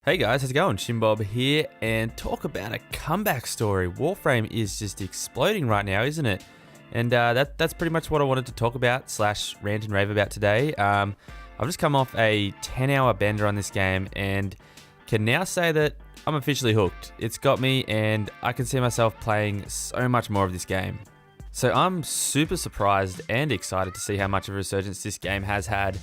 Hey guys, how's it going? Shimbob here, and talk about a comeback story. Warframe is just exploding right now, isn't it? And that's pretty much what I wanted to talk about / rant and rave about today. I've just come off a 10-hour bender on this game and can now say that I'm officially hooked. It's got me, and I can see myself playing so much more of this game. So I'm super surprised and excited to see how much of a resurgence this game has had.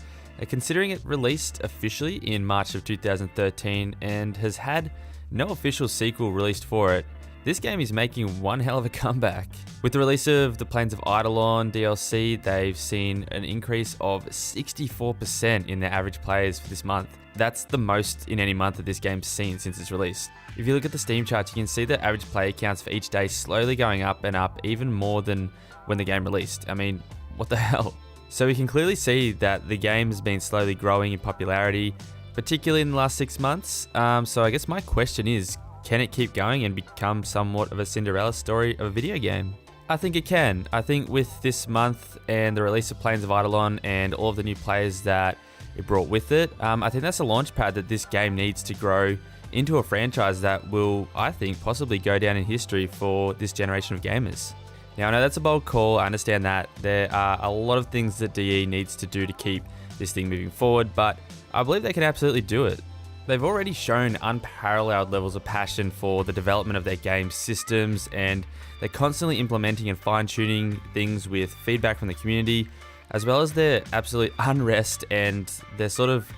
Considering it released officially in March of 2013 and has had no official sequel released for it, this game is making one hell of a comeback. With the release of the Plains of Eidolon DLC, they've seen an increase of 64% in their average players for this month. That's the most in any month that this game's seen since its release. If you look at the Steam charts, you can see the average player counts for each day slowly going up and up, even more than when the game released. I mean, what the hell? So we can clearly see that the game has been slowly growing in popularity, particularly in the last 6 months. So I guess my question is, can it keep going and become somewhat of a Cinderella story of a video game? I think it can. I think with this month and the release of Plains of Eidolon and all of the new players that it brought with it, I think that's a launch pad that this game needs to grow into a franchise that will, I think, possibly go down in history for this generation of gamers. Now, I know that's a bold call, I understand that. There are a lot of things that DE needs to do to keep this thing moving forward, but I believe they can absolutely do it. They've already shown unparalleled levels of passion for the development of their game systems, and they're constantly implementing and fine-tuning things with feedback from the community, as well as their absolute unrest and their sort of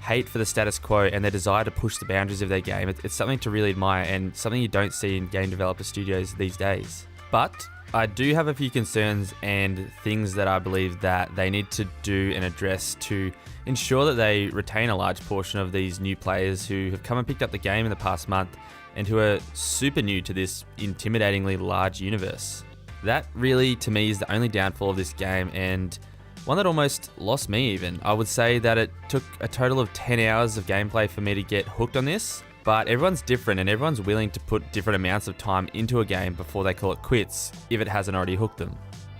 hate for the status quo and their desire to push the boundaries of their game. It's something to really admire and something you don't see in game developer studios these days. But I do have a few concerns and things that I believe that they need to do and address to ensure that they retain a large portion of these new players who have come and picked up the game in the past month and who are super new to this intimidatingly large universe. That really, to me, is the only downfall of this game, and one that almost lost me even. I would say that it took a total of 10 hours of gameplay for me to get hooked on this. But everyone's different and everyone's willing to put different amounts of time into a game before they call it quits if it hasn't already hooked them.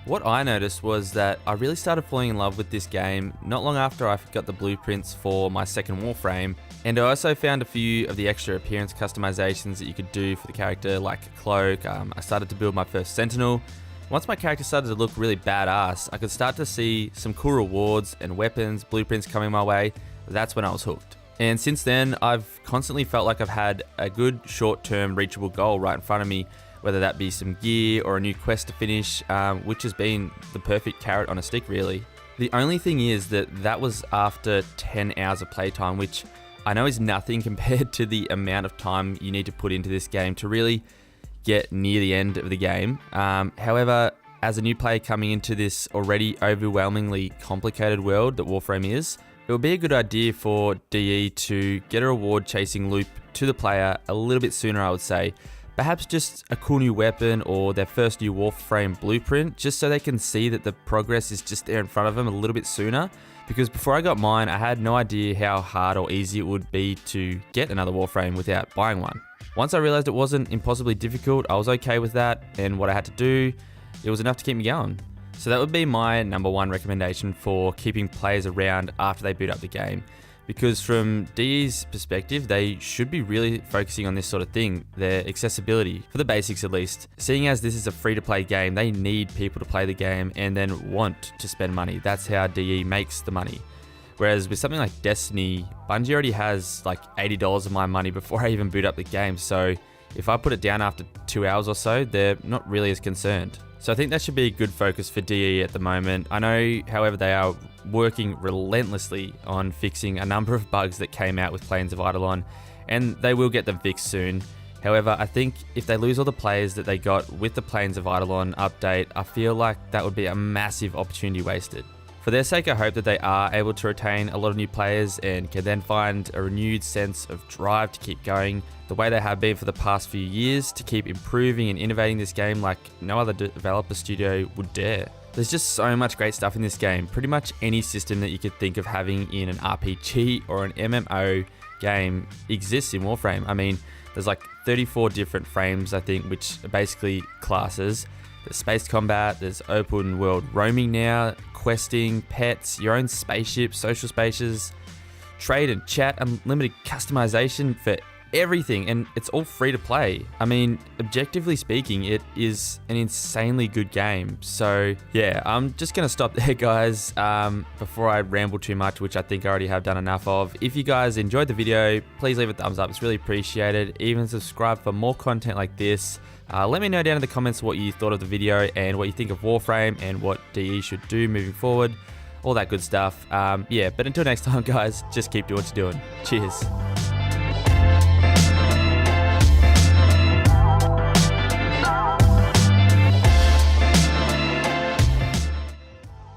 What I noticed was that I really started falling in love with this game not long after I got the blueprints for my second Warframe, and I also found a few of the extra appearance customizations that you could do for the character, like a cloak. I started to build my first Sentinel. Once my character started to look really badass, I could start to see some cool rewards and weapons, blueprints coming my way. That's when I was hooked. And since then, I've constantly felt like I've had a good short-term reachable goal right in front of me, whether that be some gear or a new quest to finish, which has been the perfect carrot on a stick, really. The only thing is that was after 10 hours of playtime, which I know is nothing compared to the amount of time you need to put into this game to really get near the end of the game. However, as a new player coming into this already overwhelmingly complicated world that Warframe is, it would be a good idea for DE to get a reward chasing loop to the player a little bit sooner, I would say. Perhaps just a cool new weapon or their first new Warframe blueprint, just so they can see that the progress is just there in front of them a little bit sooner. Because before I got mine, I had no idea how hard or easy it would be to get another Warframe without buying one. Once I realized it wasn't impossibly difficult, I was okay with that, and what I had to do, it was enough to keep me going. So that would be my number one recommendation for keeping players around after they boot up the game. Because from DE's perspective, they should be really focusing on this sort of thing, their accessibility, for the basics at least. Seeing as this is a free-to-play game, they need people to play the game and then want to spend money. That's how DE makes the money. Whereas with something like Destiny, Bungie already has like $80 of my money before I even boot up the game. So if I put it down after 2 hours or so, they're not really as concerned. So I think that should be a good focus for DE at the moment. I know, however, they are working relentlessly on fixing a number of bugs that came out with Plains of Eidolon, and they will get them fixed soon. However, I think if they lose all the players that they got with the Plains of Eidolon update, I feel like that would be a massive opportunity wasted. For their sake, I hope that they are able to retain a lot of new players and can then find a renewed sense of drive to keep going the way they have been for the past few years, to keep improving and innovating this game like no other developer studio would dare. There's just so much great stuff in this game. Pretty much any system that you could think of having in an RPG or an MMO game exists in Warframe. I mean, there's like 34 different frames, I think, which are basically classes. There's space combat, there's open world roaming now, questing, pets, your own spaceship, social spaces. trade and chat, unlimited customization for everything, and it's all free to play. I mean, objectively speaking, it is an insanely good game. So yeah, I'm just gonna stop there, guys, before I ramble too much, which I think I already have done enough of. If you guys enjoyed the video, please leave a thumbs up, it's really appreciated. Even subscribe for more content like this. Let me know down in the comments what you thought of the video and what you think of Warframe and what DE should do moving forward, all that good stuff. Yeah, but until next time, guys, just keep doing what you're doing. Cheers.